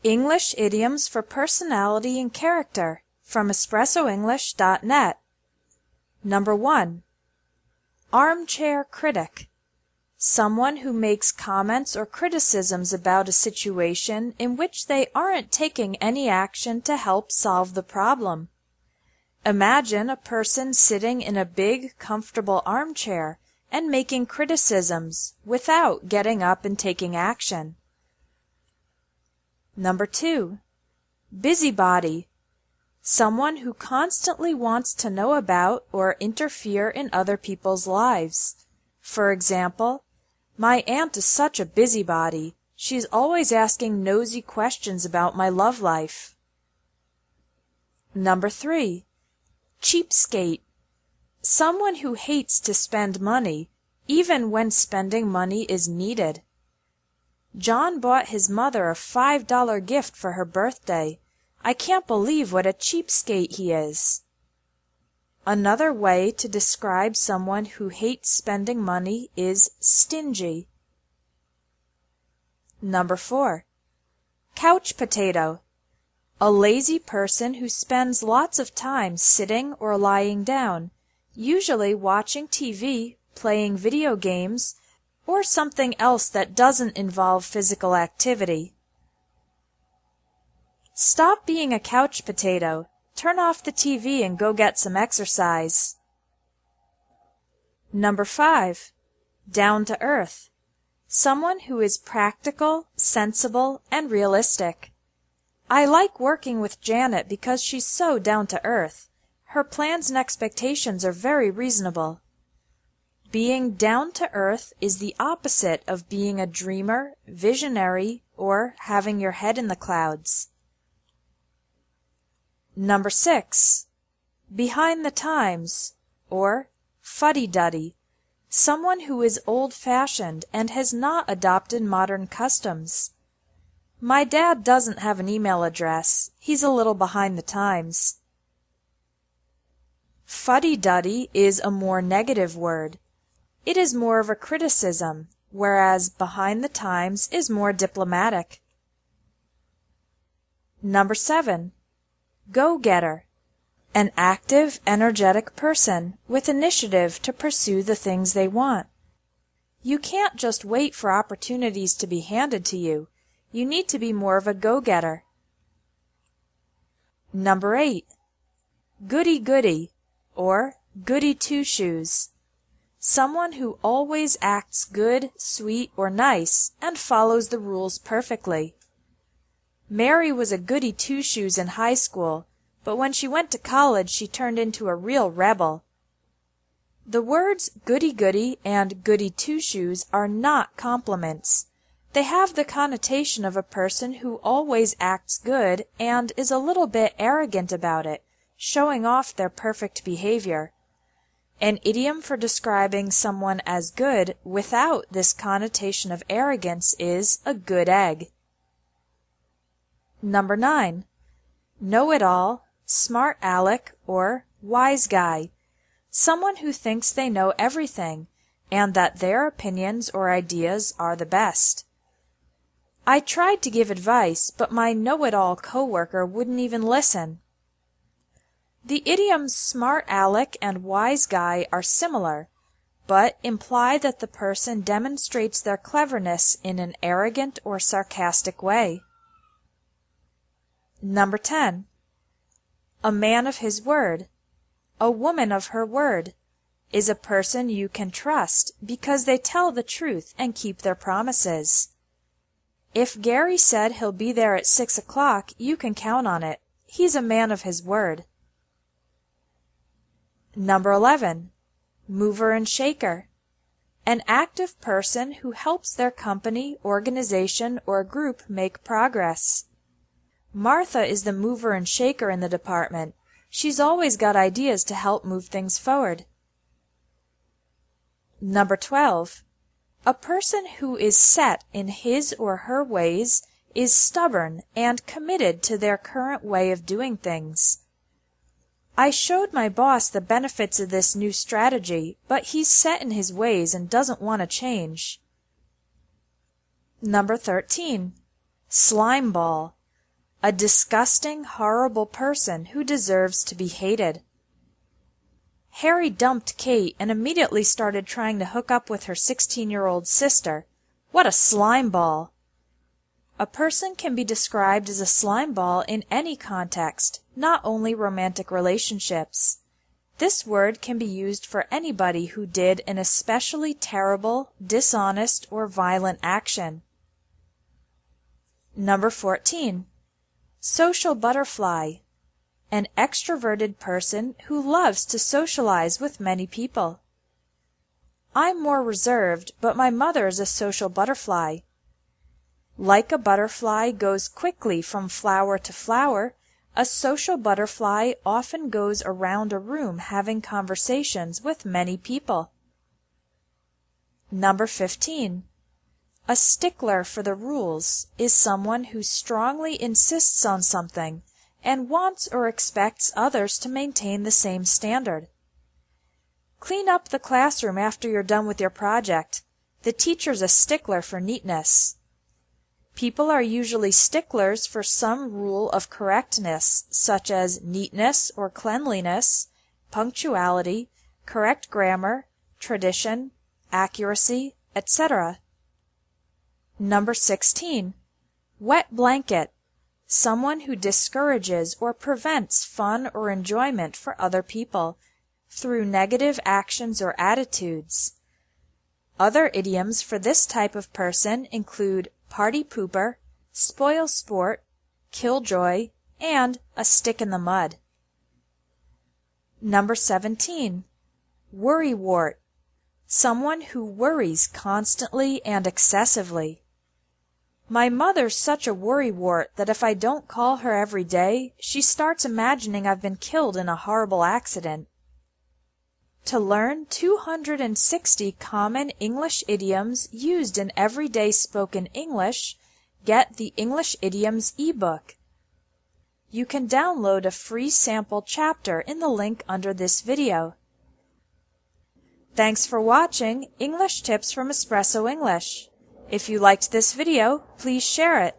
English Idioms for Personality and Character from EspressoEnglish.net. Number 1. Armchair critic. Someone who makes comments or criticisms about a situation in which they aren't taking any action to help solve the problem. Imagine a person sitting in a big, comfortable armchair and making criticisms without getting up and taking action. Number 2. Busybody. Someone who constantly wants to know about or interfere in other people's lives. For example, my aunt is such a busybody. She's always asking nosy questions about my love life. Number 3. Cheapskate. Someone who hates to spend money, even when spending money is needed. John bought his mother a $5 gift for her birthday. I can't believe what a cheapskate he is. Another way to describe someone who hates spending money is stingy. Number 4. Couch potato. A lazy person who spends lots of time sitting or lying down, usually watching TV, playing video games, or something else that doesn't involve physical activity. Stop being a couch potato. Turn off the TV and go get some exercise. Number 5. Down to earth. Someone who is practical, sensible, and realistic. I like working with Janet because she's so down to earth. Her plans and expectations are very reasonable. Being down to earth is the opposite of being a dreamer, visionary, or having your head in the clouds. Number 6. Behind the times, or fuddy-duddy. Someone who is old-fashioned and has not adopted modern customs. My dad doesn't have an email address. He's a little behind the times. Fuddy-duddy is a more negative word. It is more of a criticism, whereas behind the times is more diplomatic. Number 7. Go-getter. An active, energetic person with initiative to pursue the things they want. You can't just wait for opportunities to be handed to you. You need to be more of a go-getter. Number 8. Goody-goody, or goody-two-shoes. Someone who always acts good, sweet, or nice and follows the rules perfectly. Mary was a goody-two-shoes in high school, but when she went to college she turned into a real rebel. The words goody-goody and goody-two-shoes are not compliments. They have the connotation of a person who always acts good and is a little bit arrogant about it, showing off their perfect behavior. An idiom for describing someone as good without this connotation of arrogance is a good egg. Number 9. Know-it-all, smart aleck, or wise guy. Someone who thinks they know everything and that their opinions or ideas are the best. I tried to give advice, but my know-it-all coworker wouldn't even listen. The idioms smart aleck and wise guy are similar, but imply that the person demonstrates their cleverness in an arrogant or sarcastic way. Number 10. A man of his word, a woman of her word, is a person you can trust because they tell the truth and keep their promises. If Gary said he'll be there at 6 o'clock, you can count on it. He's a man of his word. Number 11. Mover and shaker. An active person who helps their company, organization, or group make progress. Martha is the mover and shaker in the department. She's always got ideas to help move things forward. Number 12. A person who is set in his or her ways is stubborn and committed to their current way of doing things. I showed my boss the benefits of this new strategy, but he's set in his ways and doesn't want to change. Number 13. Slime ball. a disgusting, horrible person who deserves to be hated. Harry dumped Kate and immediately started trying to hook up with her 16-year-old sister. What a slime ball! A person can be described as a slime ball in any context, not only romantic relationships. This word can be used for anybody who did an especially terrible, dishonest, or violent action. Number 14. Social butterfly. An extroverted person who loves to socialize with many people. I'm more reserved, but my mother is a social butterfly. Like a butterfly goes quickly from flower to flower, a social butterfly often goes around a room having conversations with many people. Number 15. A stickler for the rules is someone who strongly insists on something and wants or expects others to maintain the same standard. Clean up the classroom after you're done with your project. The teacher's a stickler for neatness. People are usually sticklers for some rule of correctness, such as neatness or cleanliness, punctuality, correct grammar, tradition, accuracy, etc. Number 16. Wet blanket. Someone who discourages or prevents fun or enjoyment for other people through negative actions or attitudes. Other idioms for this type of person include party pooper, spoil sport, killjoy, and a stick in the mud. Number 17. Worrywart. Someone who worries constantly and excessively. My mother's such a worrywart that if I don't call her every day, she starts imagining I've been killed in a horrible accident. To learn 260 common English idioms used in everyday spoken English, get the English Idioms ebook. You can download a free sample chapter in the link under this video. Thanks for watching English Tips from Espresso English. If you liked this video, please share it.